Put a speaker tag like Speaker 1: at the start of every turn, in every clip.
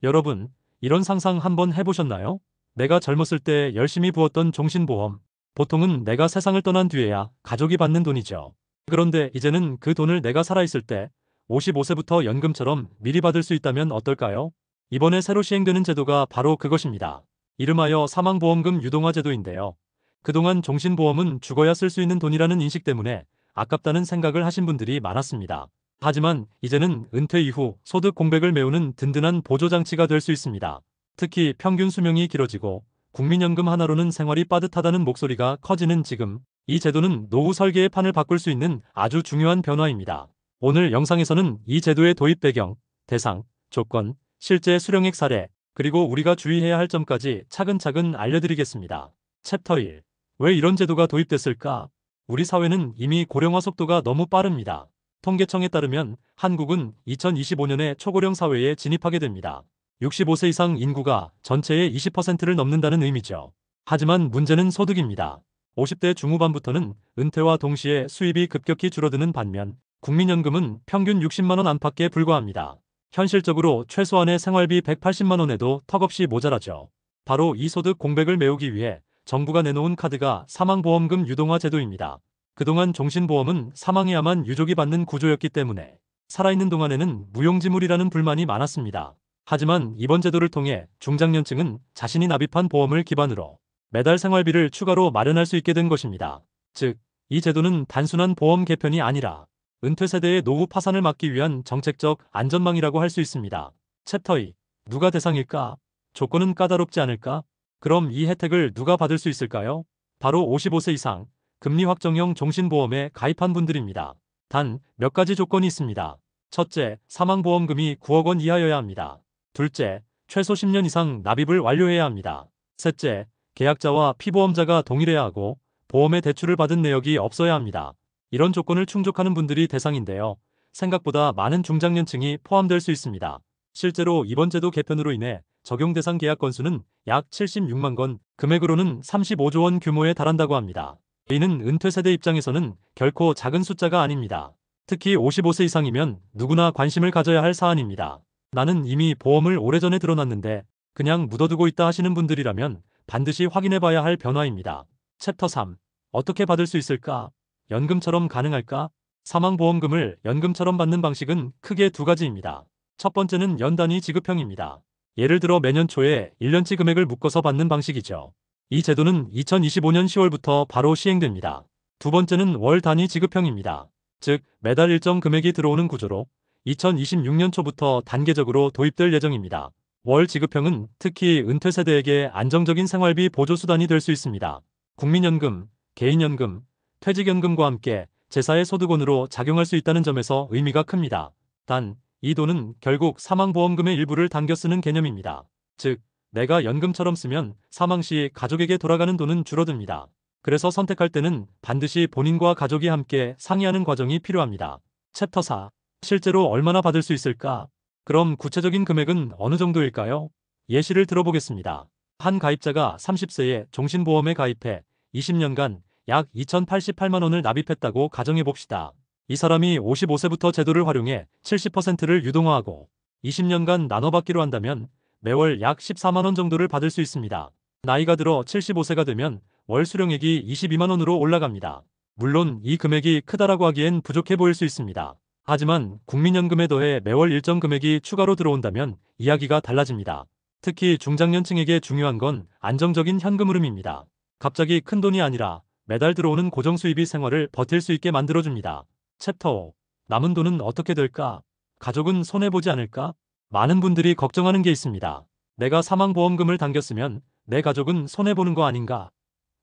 Speaker 1: 여러분, 이런 상상 한번 해보셨나요? 내가 젊었을 때 열심히 부었던 종신보험. 보통은 내가 세상을 떠난 뒤에야 가족이 받는 돈이죠. 그런데 이제는 그 돈을 내가 살아있을 때 55세부터 연금처럼 미리 받을 수 있다면 어떨까요? 이번에 새로 시행되는 제도가 바로 그것입니다. 이름하여 사망보험금 유동화 제도인데요. 그동안 종신보험은 죽어야 쓸 수 있는 돈이라는 인식 때문에 아깝다는 생각을 하신 분들이 많았습니다. 하지만 이제는 은퇴 이후 소득 공백을 메우는 든든한 보조장치가 될 수 있습니다. 특히 평균 수명이 길어지고 국민연금 하나로는 생활이 빠듯하다는 목소리가 커지는 지금, 이 제도는 노후 설계의 판을 바꿀 수 있는 아주 중요한 변화입니다. 오늘 영상에서는 이 제도의 도입 배경, 대상, 조건, 실제 수령액 사례, 그리고 우리가 주의해야 할 점까지 차근차근 알려드리겠습니다. 챕터 1. 왜 이런 제도가 도입됐을까? 우리 사회는 이미 고령화 속도가 너무 빠릅니다. 통계청에 따르면 한국은 2025년에 초고령 사회에 진입하게 됩니다. 65세 이상 인구가 전체의 20%를 넘는다는 의미죠. 하지만 문제는 소득입니다. 50대 중후반부터는 은퇴와 동시에 수입이 급격히 줄어드는 반면 국민연금은 평균 60만 원 안팎에 불과합니다. 현실적으로 최소한의 생활비 180만 원에도 턱없이 모자라죠. 바로 이 소득 공백을 메우기 위해 정부가 내놓은 카드가 사망보험금 유동화 제도입니다. 그동안 종신보험은 사망해야만 유족이 받는 구조였기 때문에 살아있는 동안에는 무용지물이라는 불만이 많았습니다. 하지만 이번 제도를 통해 중장년층은 자신이 납입한 보험을 기반으로 매달 생활비를 추가로 마련할 수 있게 된 것입니다. 즉, 이 제도는 단순한 보험 개편이 아니라 은퇴 세대의 노후 파산을 막기 위한 정책적 안전망이라고 할 수 있습니다. 챕터 2. 누가 대상일까? 조건은 까다롭지 않을까? 그럼 이 혜택을 누가 받을 수 있을까요? 바로 55세 이상 금리 확정형 종신보험에 가입한 분들입니다. 단 몇 가지 조건이 있습니다. 첫째, 사망보험금이 9억 원 이하여야 합니다. 둘째, 최소 10년 이상 납입을 완료해야 합니다. 셋째, 계약자와 피보험자가 동일해야 하고 보험의 대출을 받은 내역이 없어야 합니다. 이런 조건을 충족하는 분들이 대상인데요. 생각보다 많은 중장년층이 포함될 수 있습니다. 실제로 이번 제도 개편으로 인해 적용 대상 계약 건수는 약 76만 건, 금액으로는 35조 원 규모에 달한다고 합니다. 이는 은퇴 세대 입장에서는 결코 작은 숫자가 아닙니다. 특히 55세 이상이면 누구나 관심을 가져야 할 사안입니다. 나는 이미 보험을 오래전에 들어놨는데 그냥 묻어두고 있다 하시는 분들이라면 반드시 확인해봐야 할 변화입니다. 챕터 3. 어떻게 받을 수 있을까? 연금처럼 가능할까? 사망보험금을 연금처럼 받는 방식은 크게 두 가지입니다. 첫 번째는 연 단위 지급형입니다. 예를 들어 매년 초에 1년치 금액을 묶어서 받는 방식이죠. 이 제도는 2025년 10월부터 바로 시행됩니다. 두 번째는 월 단위 지급형입니다. 즉, 매달 일정 금액이 들어오는 구조로 2026년 초부터 단계적으로 도입될 예정입니다. 월 지급형은 특히 은퇴 세대에게 안정적인 생활비 보조 수단이 될 수 있습니다. 국민연금, 개인연금, 퇴직연금과 함께 제4의 소득원으로 작용할 수 있다는 점에서 의미가 큽니다. 단, 이 돈은 결국 사망보험금의 일부를 당겨 쓰는 개념입니다. 즉, 내가 연금처럼 쓰면 사망 시 가족에게 돌아가는 돈은 줄어듭니다. 그래서 선택할 때는 반드시 본인과 가족이 함께 상의하는 과정이 필요합니다. 챕터 4. 실제로 얼마나 받을 수 있을까? 그럼 구체적인 금액은 어느 정도일까요? 예시를 들어보겠습니다. 한 가입자가 30세에 종신보험에 가입해 20년간 약 2,088만 원을 납입했다고 가정해봅시다. 이 사람이 55세부터 제도를 활용해 70%를 유동화하고 20년간 나눠받기로 한다면 매월 약 14만 원 정도를 받을 수 있습니다. 나이가 들어 75세가 되면 월 수령액이 22만 원으로 올라갑니다. 물론 이 금액이 크다라고 하기엔 부족해 보일 수 있습니다. 하지만 국민연금에 더해 매월 일정 금액이 추가로 들어온다면 이야기가 달라집니다. 특히 중장년층에게 중요한 건 안정적인 현금 흐름입니다. 갑자기 큰 돈이 아니라 매달 들어오는 고정 수입이 생활을 버틸 수 있게 만들어줍니다. 챕터 5. 남은 돈은 어떻게 될까? 가족은 손해보지 않을까? 많은 분들이 걱정하는 게 있습니다. 내가 사망보험금을 당겼으면 내 가족은 손해보는 거 아닌가?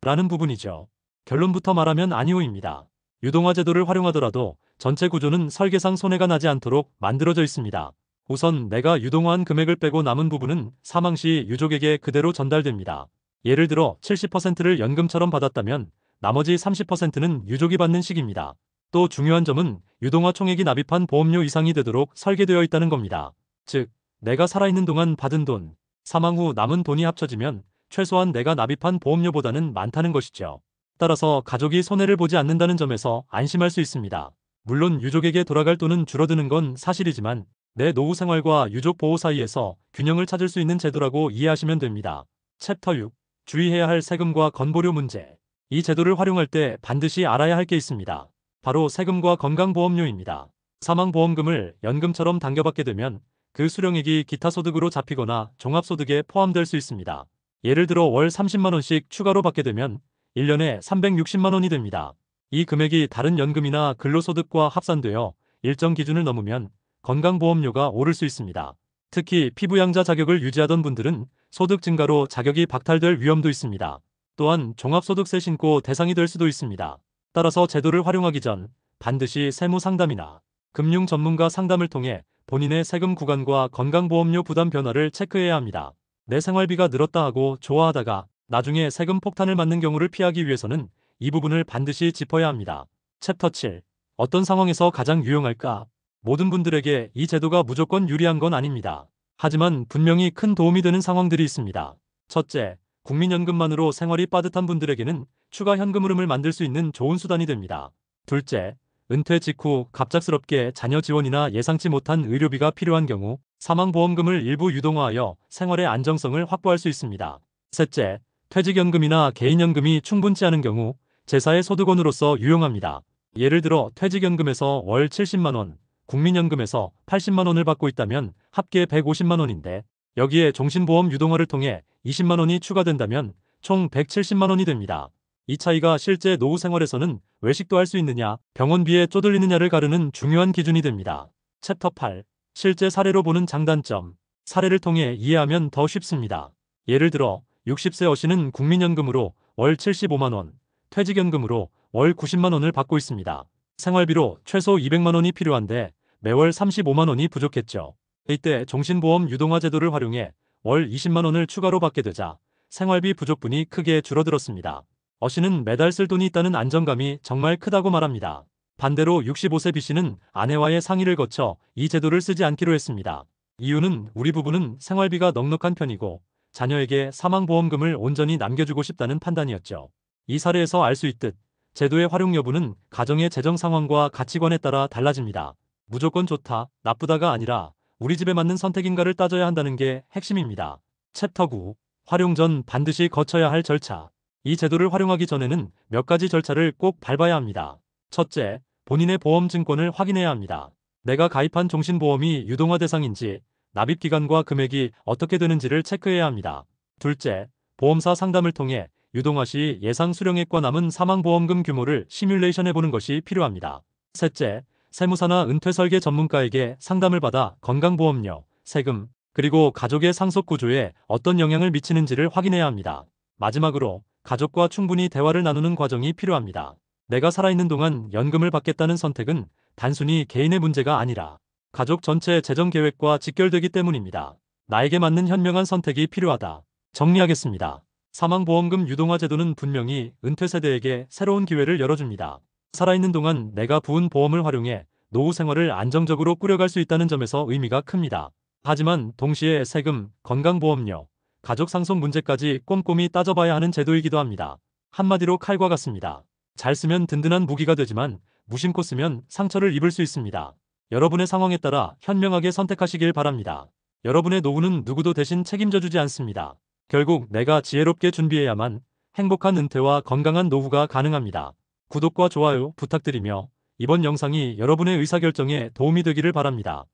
Speaker 1: 라는 부분이죠. 결론부터 말하면 아니오입니다. 유동화 제도를 활용하더라도 전체 구조는 설계상 손해가 나지 않도록 만들어져 있습니다. 우선 내가 유동화한 금액을 빼고 남은 부분은 사망 시 유족에게 그대로 전달됩니다. 예를 들어 70%를 연금처럼 받았다면 나머지 30%는 유족이 받는 식입니다. 또 중요한 점은 유동화 총액이 납입한 보험료 이상이 되도록 설계되어 있다는 겁니다. 즉, 내가 살아있는 동안 받은 돈, 사망 후 남은 돈이 합쳐지면 최소한 내가 납입한 보험료보다는 많다는 것이죠. 따라서 가족이 손해를 보지 않는다는 점에서 안심할 수 있습니다. 물론 유족에게 돌아갈 돈은 줄어드는 건 사실이지만 내 노후 생활과 유족 보호 사이에서 균형을 찾을 수 있는 제도라고 이해하시면 됩니다. 챕터 6. 주의해야 할 세금과 건보료 문제. 이 제도를 활용할 때 반드시 알아야 할 게 있습니다. 바로 세금과 건강보험료입니다. 사망보험금을 연금처럼 당겨받게 되면 그 수령액이 기타 소득으로 잡히거나 종합소득에 포함될 수 있습니다. 예를 들어 월 30만원씩 추가로 받게 되면 1년에 360만원이 됩니다. 이 금액이 다른 연금이나 근로소득과 합산되어 일정 기준을 넘으면 건강보험료가 오를 수 있습니다. 특히 피부양자 자격을 유지하던 분들은 소득 증가로 자격이 박탈될 위험도 있습니다. 또한 종합소득세 신고 대상이 될 수도 있습니다. 따라서 제도를 활용하기 전 반드시 세무상담이나 금융 전문가 상담을 통해 본인의 세금 구간과 건강보험료 부담 변화를 체크해야 합니다. 내 생활비가 늘었다 하고 좋아하다가 나중에 세금 폭탄을 맞는 경우를 피하기 위해서는 이 부분을 반드시 짚어야 합니다. 챕터 7. 어떤 상황에서 가장 유용할까? 모든 분들에게 이 제도가 무조건 유리한 건 아닙니다. 하지만 분명히 큰 도움이 되는 상황들이 있습니다. 첫째, 국민연금만으로 생활이 빠듯한 분들에게는 추가 현금 흐름을 만들 수 있는 좋은 수단이 됩니다. 둘째, 은퇴 직후 갑작스럽게 자녀 지원이나 예상치 못한 의료비가 필요한 경우 사망보험금을 일부 유동화하여 생활의 안정성을 확보할 수 있습니다. 셋째, 퇴직연금이나 개인연금이 충분치 않은 경우 제사의 소득원으로서 유용합니다. 예를 들어 퇴직연금에서 월 70만원, 국민연금에서 80만원을 받고 있다면 합계 150만원인데 여기에 종신보험 유동화를 통해 20만원이 추가된다면 총 170만원이 됩니다. 이 차이가 실제 노후 생활에서는 외식도 할 수 있느냐, 병원비에 쪼들리느냐를 가르는 중요한 기준이 됩니다. 챕터 8. 실제 사례로 보는 장단점. 사례를 통해 이해하면 더 쉽습니다. 예를 들어 60세 어씨는 국민연금으로 월 75만원, 퇴직연금으로 월 90만원을 받고 있습니다. 생활비로 최소 200만원이 필요한데 매월 35만원이 부족했죠. 이때 종신보험 유동화 제도를 활용해 월 20만원을 추가로 받게 되자 생활비 부족분이 크게 줄어들었습니다. 어씨는 매달 쓸 돈이 있다는 안정감이 정말 크다고 말합니다. 반대로 65세 B씨는 아내와의 상의를 거쳐 이 제도를 쓰지 않기로 했습니다. 이유는 우리 부부는 생활비가 넉넉한 편이고 자녀에게 사망보험금을 온전히 남겨주고 싶다는 판단이었죠. 이 사례에서 알 수 있듯 제도의 활용 여부는 가정의 재정 상황과 가치관에 따라 달라집니다. 무조건 좋다, 나쁘다가 아니라 우리 집에 맞는 선택인가를 따져야 한다는 게 핵심입니다. 챕터 9. 활용 전 반드시 거쳐야 할 절차. 이 제도를 활용하기 전에는 몇 가지 절차를 꼭 밟아야 합니다. 첫째, 본인의 보험증권을 확인해야 합니다. 내가 가입한 종신보험이 유동화 대상인지, 납입기간과 금액이 어떻게 되는지를 체크해야 합니다. 둘째, 보험사 상담을 통해 유동화 시 예상 수령액과 남은 사망보험금 규모를 시뮬레이션해보는 것이 필요합니다. 셋째, 세무사나 은퇴설계 전문가에게 상담을 받아 건강보험료, 세금, 그리고 가족의 상속구조에 어떤 영향을 미치는지를 확인해야 합니다. 마지막으로 가족과 충분히 대화를 나누는 과정이 필요합니다. 내가 살아있는 동안 연금을 받겠다는 선택은 단순히 개인의 문제가 아니라 가족 전체 재정 계획과 직결되기 때문입니다. 나에게 맞는 현명한 선택이 필요하다. 정리하겠습니다. 사망보험금 유동화 제도는 분명히 은퇴 세대에게 새로운 기회를 열어줍니다. 살아있는 동안 내가 부은 보험을 활용해 노후 생활을 안정적으로 꾸려갈 수 있다는 점에서 의미가 큽니다. 하지만 동시에 세금, 건강보험료, 가족 상속 문제까지 꼼꼼히 따져봐야 하는 제도이기도 합니다. 한마디로 칼과 같습니다. 잘 쓰면 든든한 무기가 되지만 무심코 쓰면 상처를 입을 수 있습니다. 여러분의 상황에 따라 현명하게 선택하시길 바랍니다. 여러분의 노후는 누구도 대신 책임져주지 않습니다. 결국 내가 지혜롭게 준비해야만 행복한 은퇴와 건강한 노후가 가능합니다. 구독과 좋아요 부탁드리며 이번 영상이 여러분의 의사결정에 도움이 되기를 바랍니다.